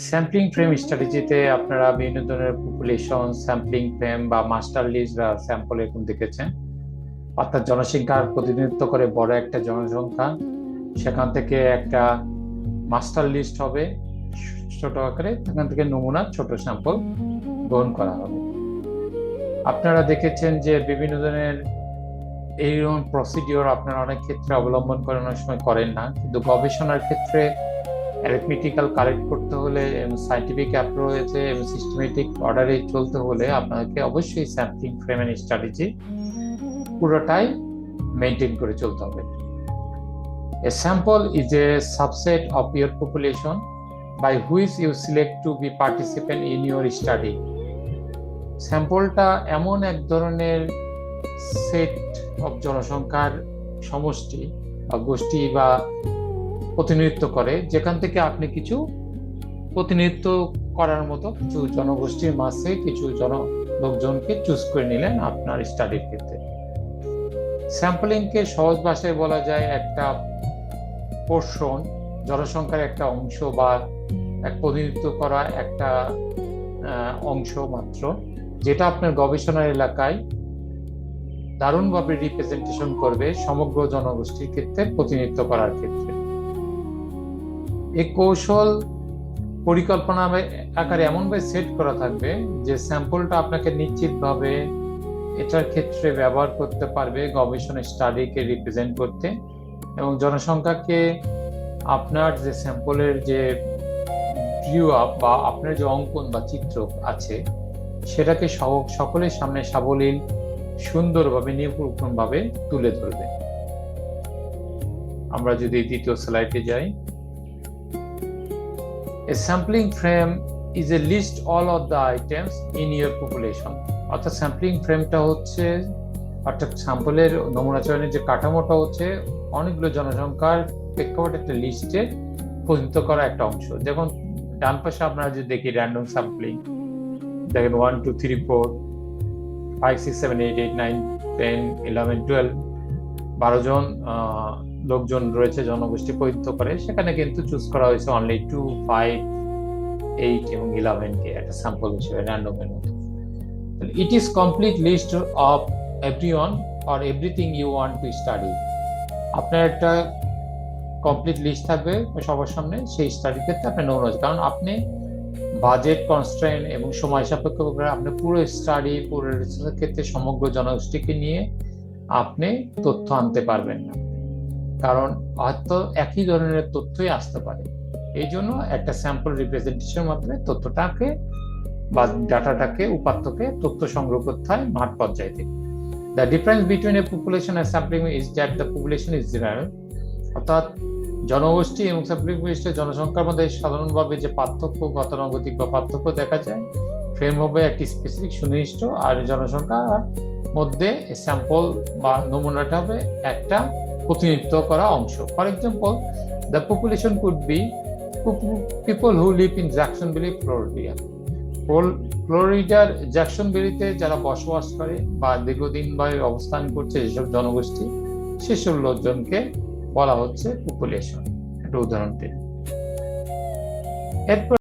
Sampling frame স্ট্র্যাটেজিতে আপনারা বিভিন্ন ধরনের পপুলেশন স্যাম্পলিং ফ্রেম বা মাস্টার লিস্ট বা স্যাম্পল এরকম দেখেছেন। অর্থাৎ জনসংখ্যার প্রতিনিধিত্ব করে বড় একটা জনসংখ্যা, সেখান থেকে একটা মাস্টার লিস্ট হবে ছোট আকারে, সেখান থেকে নমুনা ছোট স্যাম্পল গ্রহণ করা হবে। আপনারা দেখেছেন যে বিভিন্ন ধরনের এইরকম প্রসিডিওর আপনারা অনেক ক্ষেত্রে অবলম্বন করেন, অনেক সময় করেন না, কিন্তু গবেষণার ক্ষেত্রে অ্যারিথমেটিক্যাল কারেক্ট করতে হলে এবং সাইন্টিফিক অ্যাপ্রোচে এবং সিস্টেমেটিক অর্ডারে চলতে হলে আপনাকে অবশ্যই স্যাম্পলিং ফ্রেম এন্ড স্ট্র্যাটেজি পুরোটাই মেনটেন করে চলতে হবে। A sample is a subset of your population by which you select to be participant in your study. স্যাম্পলটা এমন এক ধরনের সেট অফ জনসংখ্যার সমষ্টি বা গোষ্ঠী বা প্রতিনিধিত্ব করে, যেখান থেকে আপনি কিছু প্রতিনিধিত্ব করার মতো কিছু জনগোষ্ঠীর মাঝে কিছু লোকজনকে চুজ করে নিলেন আপনার স্টাডির ক্ষেত্রে। স্যাম্পলিংকে সহজ ভাষায় বলা যায় একটা পোর্শন, জনসংখ্যার একটা অংশ বা এক প্রতিনিধিত্ব করা একটা অংশ মাত্র, যেটা আপনার গবেষণার এলাকায় দারুণভাবে রিপ্রেজেন্টেশন করবে সমগ্র জনগোষ্ঠীর ক্ষেত্রে প্রতিনিধিত্ব করার ক্ষেত্রে। এই কৌশল পরিকল্পনা আকারে এমনভাবে সেট করা থাকবে যে স্যাম্পলটা আপনাকে নিশ্চিতভাবে এটার ক্ষেত্রে ব্যবহার করতে পারবে গবেষণা স্টাডিকে রিপ্রেজেন্ট করতে, এবং জনসংখ্যাকে আপনার যে স্যাম্পলের যে ভিউ আপ বা আপনার যে অঙ্কন বা চিত্র আছে সেটাকে সকলের সামনে সাবলীল সুন্দরভাবে নিপুণভাবে তুলে ধরবে। আমরা যদি দ্বিতীয় স্লাইডে যাই, A sampling frame is a list all of the items in your population. অর্থাৎ স্যাম্পলিং ফ্রেমটা হচ্ছে, অর্থাৎ স্যাম্পলের নমুনা চয়নের যে কাঠামোটা হচ্ছে অনেকগুলো জনসংখ্যার প্রেক্ষাপটে একটা লিস্টে প্রতিনিধিত্ব করা একটা অংশ। যেমন ডান পাশে আপনারা যদি দেখি র্যান্ডম স্যাম্পলিং, দেখেন 1 2 3 4 5 6 7 8 8 9 10 11 12 12 জন লোকজন রয়েছে জনগোষ্ঠী প্রতিনিধিত্ব করে। সেখানে কিন্তু চুজ করা হয়েছে অনলি 2 5 8 এবং 11 কে একটা স্যাম্পল হিসেবে র্যান্ডমের মতো। It is complete list of everyone or everything you want to study. আপনার একটা কমপ্লিট লিস্ট থাকবে সবার সামনে, সেই স্টাডির ক্ষেত্রে আপনি নমুনা, কারণ আপনি বাজেট কনস্ট্রেইন এবং সময় সাপেক্ষ আপনি পুরো স্টাডি পুরো রিসার্চের ক্ষেত্রে সমগ্র জনগোষ্ঠীকে নিয়ে আপনি তথ্য আনতে পারবেন না, কারণ হয়তো একই ধরনের তথ্যই আসতে পারে। এই জন্য একটা স্যাম্পল রিপ্রেজেন্টেশনের মাধ্যমে তথ্যটাকে বা ডাটাটাকে উপাত্তকে তথ্য সংগ্রহ করতে হয় মাঠ পর্যায়ে থেকে। The difference between a population and sampling is that the population is general, অর্থাৎ জনগোষ্ঠী এবং স্যাম্পলিং বিশিষ্ট জনসংখ্যার মধ্যে সাধারণভাবে যে পার্থক্য, গতানুগতিক বা পার্থক্য দেখা যায়, ফ্রেম হবে একটি স্পেসিফিক সুনির্দিষ্ট, আর জনসংখ্যার মধ্যে স্যাম্পল বা নমুনাটা হবে একটা প্রতিনিধিত্ব করা অংশ। For example, the population could be people who live in Jacksonville, Florida. ফ্লোরিডার জ্যাকসনভিলিতে যারা বসবাস করে বা দীর্ঘদিন ভাবে অবস্থান করছে যেসব জনগোষ্ঠী, সেসব লোকজনকে বলা হচ্ছে পপুলেশন। একটা উদাহরণ দিন। এরপর